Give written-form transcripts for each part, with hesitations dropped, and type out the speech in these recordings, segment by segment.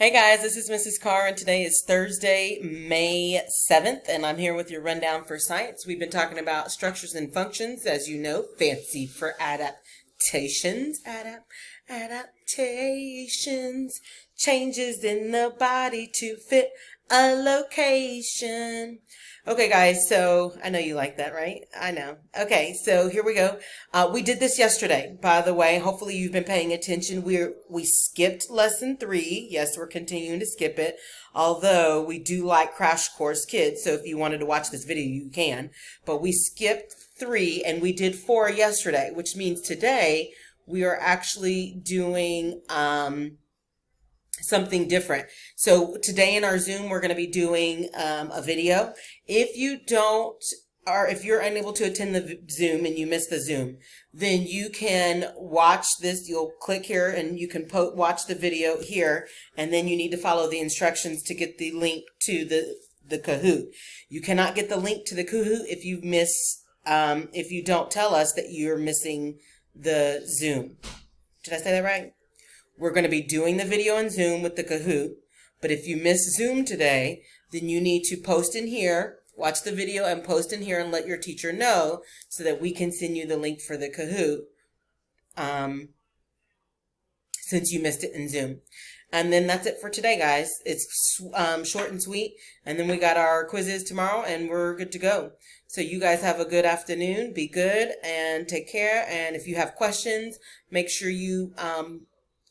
Hey guys, this is Mrs. Carr, and today is Thursday, May 7th, and I'm here with your rundown for science. We've been talking about structures and functions, as you know, fancy for adaptations, adaptations, changes in the body to fit a location. Okay, guys, so I know you like that, right? I know. Okay, so here we go. We did this yesterday, by the way. Hopefully you've been paying attention. We skipped lesson 3. Yes, we're continuing to skip it, although we do like Crash Course Kids, so if you wanted to watch this video, you can. But we skipped 3, and we did 4 yesterday, which means today we are actually doing something different. So today in our Zoom, we're going to be doing a video. If you don't, or if you're unable to attend the Zoom and you miss the Zoom, then you can watch this. You'll click here and you can watch the video here, and then you need to follow the instructions to get the link to the Kahoot. You cannot get the link to the Kahoot if you don't tell us that you're missing the Zoom. Did I say that right? We're going to be doing the video in Zoom with the Kahoot, but if you miss Zoom today, then you need to post in here, watch the video and post in here and let your teacher know so that we can send you the link for the Kahoot since you missed it in Zoom. And then that's it for today, guys. It's short and sweet, and then we got our quizzes tomorrow, and we're good to go. So you guys have a good afternoon. Be good and take care, and if you have questions, make sure you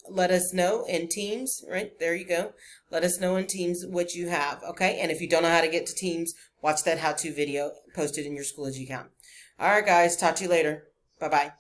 let us know in Teams, right? There you go. Let us know in Teams what you have, okay? And if you don't know how to get to Teams, watch that how-to video posted in your Schoology account. All right, guys. Talk to you later. Bye-bye.